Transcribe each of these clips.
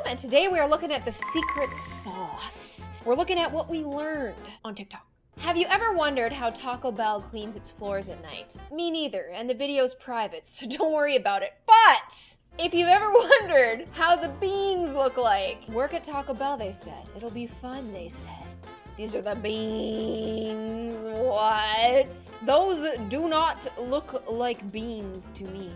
and today we are looking at the secret sauce. We're looking at what we learned on TikTok. Have you ever wondered how Taco Bell cleans its floors at night? Me neither, and the video's private, so don't worry about it. But if you've ever wondered how the beans look like, work at Taco Bell, they said. It'll be fun, they said. These are the beans. What? Those do not look like beans to me.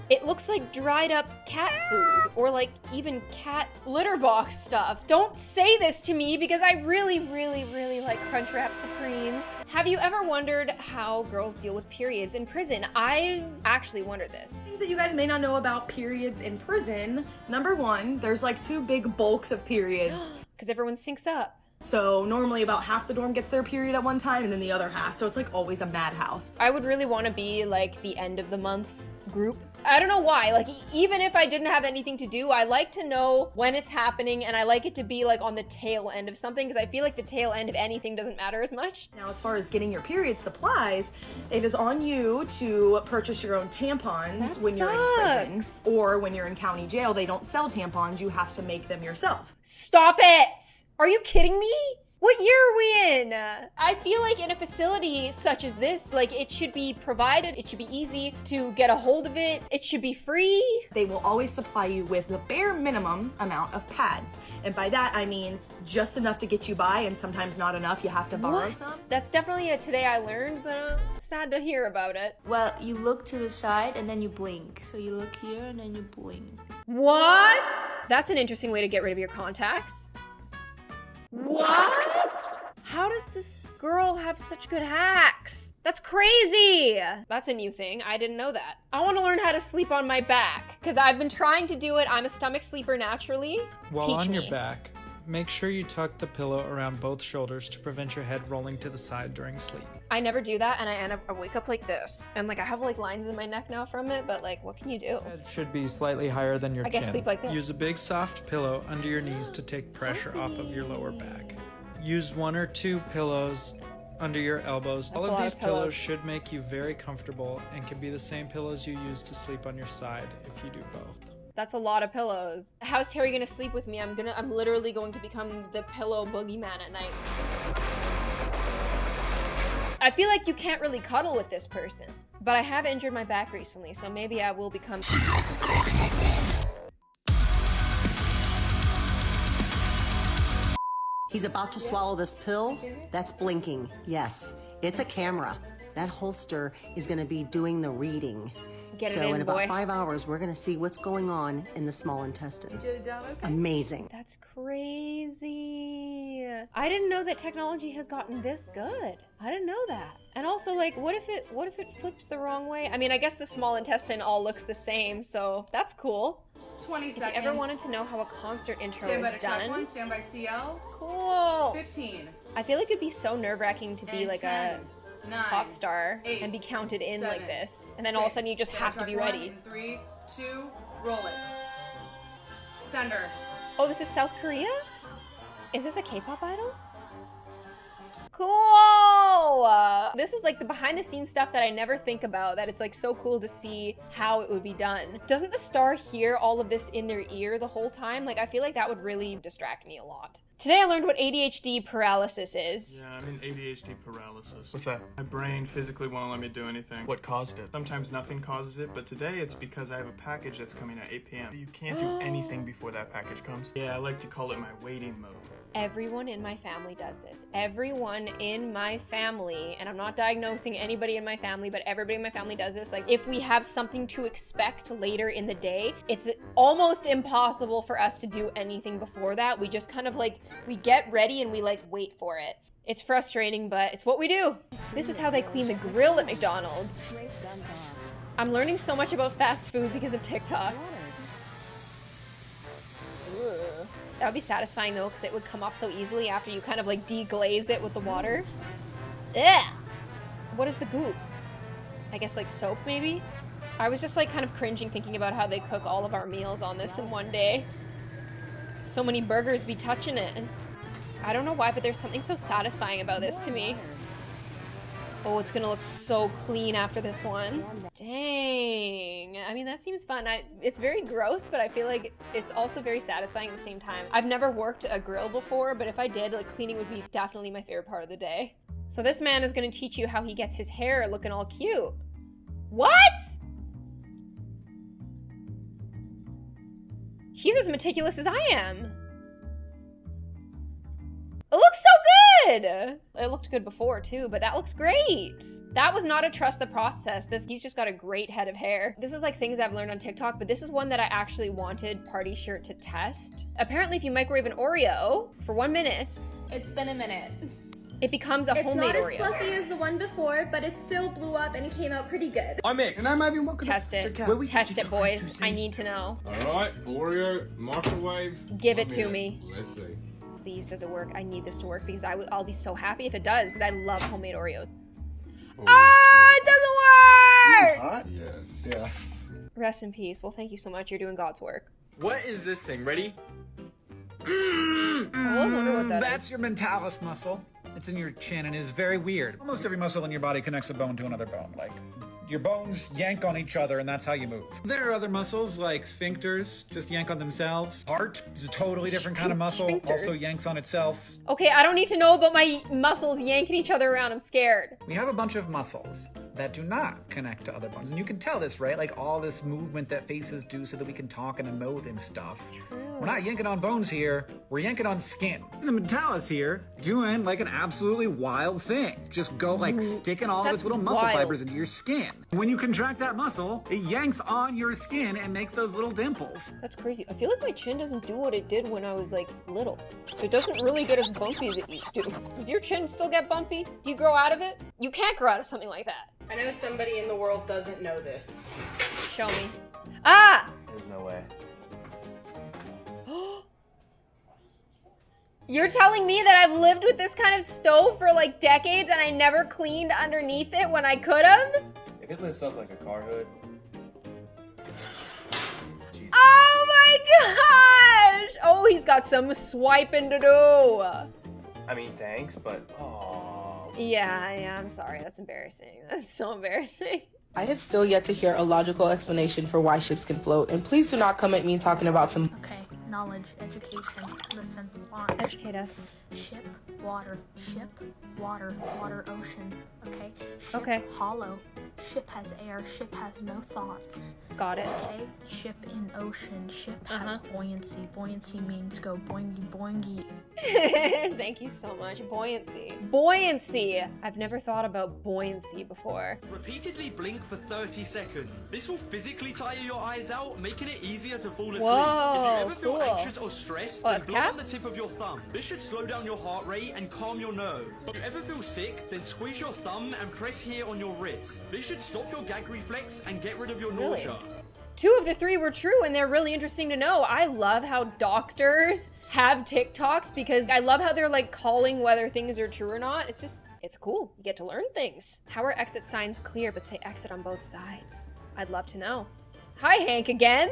It looks like dried up cat food, or like even cat litter box stuff. Don't say this to me because I really like Crunchwrap Supremes. Have you ever wondered how girls deal with periods in prison? I've actually wondered this. Things that you guys may not know about periods in prison. Number one, there's like two big bulks of periods. Because everyone syncs up. So normally about half the dorm gets their period at one time and then the other half. So it's like always a madhouse. I would really want to be like the end of the month group. I don't know why, like even if I didn't have anything to do, I like to know when it's happening and I like it to be like on the tail end of something because I feel like the tail end of anything doesn't matter as much. Now as far as getting your period supplies, it is on you to purchase your own tampons when you're in prison. Or when you're in county jail, they don't sell tampons, you have to make them yourself. Stop it! Are you kidding me? What year are we in? I feel like in a facility such as this, like it should be provided, it should be easy to get a hold of it, it should be free. They will always supply you with the bare minimum amount of pads. And by that, I mean just enough to get you by and sometimes not enough, you have to borrow some. That's definitely a today I learned, but sad to hear about it. Well, you look to the side and then you blink. So you look here and then you blink. What? That's an interesting way to get rid of your contacts. What? How does this girl have such good hacks? That's crazy. That's a new thing. I didn't know that. I want to learn how to sleep on my back because I've been trying to do it. I'm a stomach sleeper naturally. While on your back, make sure you tuck the pillow around both shoulders to prevent your head rolling to the side during sleep. I never do that and I wake up like this. And like I have like lines in my neck now from it, but like what can you do? Head should be slightly higher than your chin. I guess sleep like this. Use a big soft pillow under your knees to take pressure off of your lower back. Use one or two pillows under your elbows. That's all of these of pillows should make you very comfortable and can be the same pillows you use to sleep on your side if you do both. That's a lot of pillows. How's Terry gonna sleep with me? I'm literally going to become the pillow boogeyman at night. I feel like you can't really cuddle with this person, but I have injured my back recently, so maybe I will become He's about to swallow this pill. That's blinking. Yes, it's a camera. That holster is going to be doing the reading. Get it so in about boy. 5 hours, we're going to see what's going on in the small intestines. Amazing. That's crazy. I didn't know that technology has gotten this good. I didn't know that. And also, like, what if it flips the wrong way? I mean, I guess the small intestine all looks the same, so that's cool. 20 seconds. If you ever wanted to know how a concert intro is done, stand by CL. cool. 15. I feel like it'd be so nerve-wracking to be like 10, a 9, pop star 8, and be counted in 7, like this, and then all of a sudden you just have to be ready. 3, 2, roll it. Sender. Oh, this is South Korea? Is this a K-pop idol? Cool! This is like the behind the scenes stuff that I never think about, that it's like so cool to see how it would be done. Doesn't the star hear all of this in their ear the whole time? Like, I feel like that would really distract me a lot. Today I learned what ADHD paralysis is. Yeah, I'm in ADHD paralysis. What's that? My brain physically won't let me do anything. What caused it? Sometimes nothing causes it, but today it's because I have a package that's coming at 8 p.m. You can't do anything before that package comes. Yeah, I like to call it my waiting mode. Everyone in my family does this. Everyone in my family, and I'm not diagnosing anybody in my family, but everybody in my family does this. Like, if we have something to expect later in the day, it's almost impossible for us to do anything before that. We just kind of like, we get ready and we like wait for it. It's frustrating, but it's what we do. This is how they clean the grill at McDonald's. I'm learning so much about fast food because of TikTok. Ugh. That would be satisfying though, because it would come off so easily after you kind of like deglaze it with the water. Ugh! What is the goop? I guess like soap maybe? I was just like kind of cringing thinking about how they cook all of our meals on this in one day. So many burgers be touching it. I don't know why, but there's something so satisfying about this to me. Oh, it's gonna look so clean after this one. Dang. I mean, that seems fun. It's very gross, but I feel like it's also very satisfying at the same time. I've never worked a grill before, but if I did, like, cleaning would be definitely my favorite part of the day. So this man is gonna teach you how he gets his hair looking all cute. What? He's as meticulous as I am. It looks so good! It looked good before too, but that looks great. That was not a trust the process. He's just got a great head of hair. This is like things I've learned on TikTok, but this is one that I actually wanted Party Shirt to test. Apparently if you microwave an Oreo for 1 minute, it's been a minute. It becomes a homemade Oreo. It's not as fluffy as the one before, but it still blew up and it came out pretty good. I'm it. And I'm having one. Test it. Test it, boys. I need to know. Alright, Oreo, microwave. Give it to me. Let's see. Please, does it work? I need this to work because I'll be so happy if it does because I love homemade Oreos. Oh, it doesn't work! Hot? Yes. Yes. Rest in peace. Well, thank you so much. You're doing God's work. What is this thing? Ready? I always wonder what that That's is. your mentalis muscle. It's in your chin and is very weird. Almost every muscle in your body connects a bone to another bone. Like, your bones yank on each other and that's how you move. There are other muscles like sphincters, just yank on themselves. Heart is a totally different kind of muscle, Sphincters. also yanks on itself. Okay, I don't need to know about my muscles yanking each other around. I'm scared. We have a bunch of muscles that do not connect to other bones. And you can tell this, right? Like all this movement that faces do so that we can talk and emote and stuff. True. We're not yanking on bones here, we're yanking on skin. The mentalis here doing like an absolutely wild thing. Just go like sticking all of its little muscle wild. fibers into your skin. When you contract that muscle, it yanks on your skin and makes those little dimples. That's crazy. I feel like my chin doesn't do what it did when I was like little. It doesn't really get as bumpy as it used to. Does your chin still get bumpy? Do you grow out of it? You can't grow out of something like that. I know somebody in the world doesn't know this. Show me. Ah! There's no way. You're telling me that I've lived with this kind of stove for like decades and I never cleaned underneath it when I could have? If it lifts up like a car hood. Jesus. Oh my gosh! Oh, he's got some swiping to do. I mean, thanks, but oh. Yeah, I'm sorry. That's embarrassing. That's so embarrassing. I have still yet to hear a logical explanation for why ships can float, and please do not come at me talking about some knowledge, education, listen, launch. Educate us. Ship, water, water, ocean, okay? Ship, Okay. hollow, ship has air, ship has no thoughts. Got it. Okay? Ship in ocean, ship has buoyancy. Buoyancy means go boingy boingy. Thank you so much. Buoyancy. Buoyancy! I've never thought about buoyancy before. Repeatedly blink for 30 seconds. This will physically tire your eyes out, making it easier to fall asleep. Whoa, if you ever feel cool. anxious or stressed, Oh, then that's blow Cap? on the tip of your thumb. This should slow down your heart rate and calm your nerves. If you ever feel sick, then squeeze your thumb and press here on your wrist. This should stop your gag reflex and get rid of your Really? nausea. 2 of the 3 were true and they're really interesting to know. I love how doctors have TikToks because I love how they're like calling whether things are true or not. It's just, it's cool. You get to learn things. How are exit signs clear but say exit on both sides? I'd love to know. Hi, Hank again.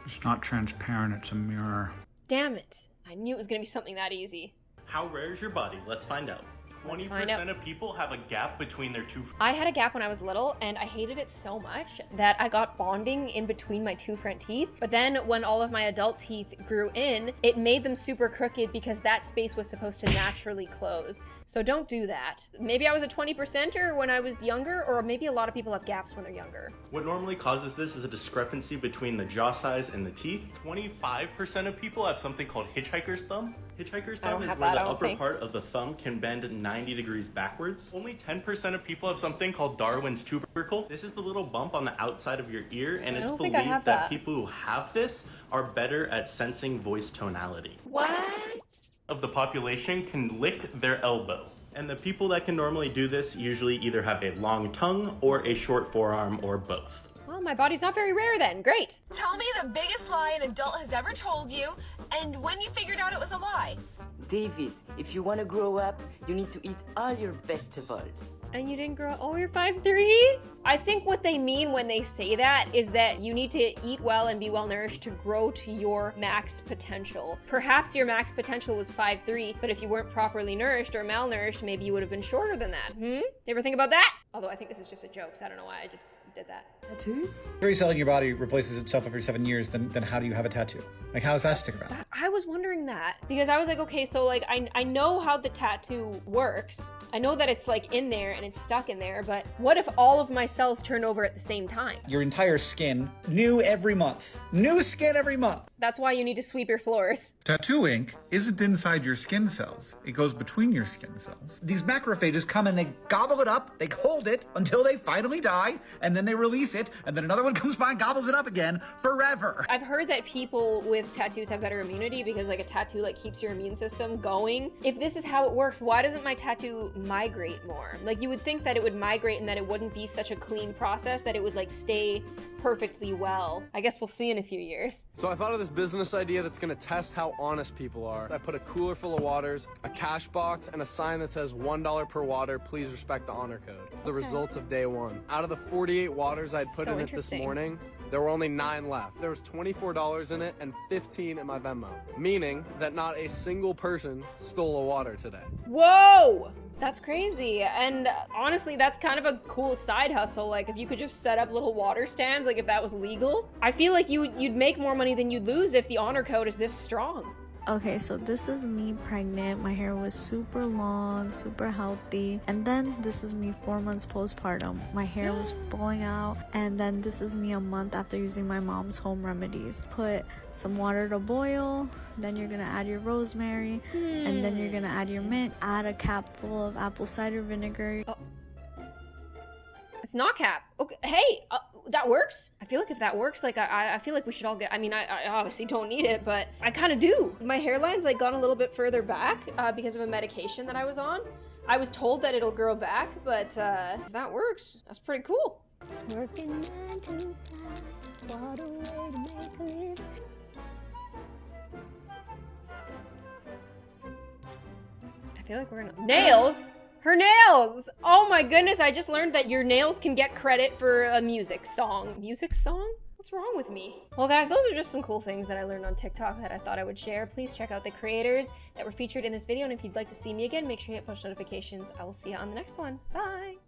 It's not transparent, it's a mirror. Damn it. I knew it was gonna be something that easy. How rare is your body? Let's find out. Let's find out. 20% of people have a gap between their two. I had a gap when I was little and I hated it so much that I got bonding in between my 2 front teeth. But then when all of my adult teeth grew in, it made them super crooked because that space was supposed to naturally close. So don't do that. Maybe I was a 20%er when I was younger, or maybe a lot of people have gaps when they're younger. What normally causes this is a discrepancy between the jaw size and the teeth. 25% of people have something called hitchhiker's thumb. Hitchhiker's I don't thumb is have where that, the I don't upper think. part of the thumb can bend 90 degrees backwards. Only 10% of people have something called Darwin's tubercle. This is the little bump on the outside of your ear, and I it's don't think I believed have that that. people who have this are better at sensing voice tonality. What? Of the population can lick their elbow. And the people that can normally do this usually either have a long tongue or a short forearm or both. Well, my body's not very rare then. Great. Tell me the biggest lie an adult has ever told you, and when you figured out it was a lie. David, if you want to grow up, you need to eat all your vegetables. And you didn't grow, oh, you're 5'3"? I think what they mean when they say that is that you need to eat well and be well nourished to grow to your max potential. Perhaps your max potential was 5'3", but if you weren't properly nourished or malnourished, maybe you would have been shorter than that. You ever think about that? Although I think this is just a joke, so I don't know why I just did that. Tattoos? Every cell in your body replaces itself every 7 years, then how do you have a tattoo? Like, how does that stick around? I was wondering that because I was like, okay, so like I know how the tattoo works. I know that it's like in there and it's stuck in there, but what if all of my cells turn over at the same time? Your entire skin, new every month. New skin every month. That's why you need to sweep your floors. Tattoo ink isn't inside your skin cells. It goes between your skin cells. These macrophages come and they gobble it up, they hold it until they finally die, and then they release it, and then another one comes by and gobbles it up again forever. I've heard that people with tattoos have better immunity because like a tattoo like keeps your immune system going. If this is how it works, why doesn't my tattoo migrate more? Like you would think that it would migrate and that it wouldn't be such a clean process, that it would like stay perfectly well. I guess we'll see in a few years. So I thought of this business idea that's gonna test how honest people are. I put a cooler full of waters, a cash box, and a sign that says $1 per water, please respect the honor code. The results of day one. Out of the 48 waters I'd put in it this morning, there were only 9 left. There was $24 in it and 15 in my Venmo, meaning that not a single person stole a water today. Whoa! That's crazy. And honestly, that's kind of a cool side hustle. Like if you could just set up little water stands, like if that was legal, I feel like you'd make more money than you'd lose if the honor code is this strong. Okay, so this is me pregnant. My hair was super long, super healthy. And then this is me 4 months postpartum. My hair was blowing out. And then this is me a month after using my mom's home remedies. Put some water to boil. Then you're gonna add your rosemary. And then you're gonna add your mint. Add a cap full of apple cider vinegar. Oh. It's not cap. Okay, hey, that works. I feel like if that works, like I feel like we should all get, I mean, I obviously don't need it, but I kind of do. My hairline's like gone a little bit further back because of a medication that I was on. I was told that it'll grow back, but if that works, that's pretty cool. Working 9 to 5, what a way to make a living. I feel like we're gonna, nails? Her nails! Oh my goodness, I just learned that your nails can get credit for a music song. Music song? What's wrong with me? Well guys, those are just some cool things that I learned on TikTok that I thought I would share. Please check out the creators that were featured in this video, and if you'd like to see me again, make sure you hit push notifications. I will see you on the next one. Bye!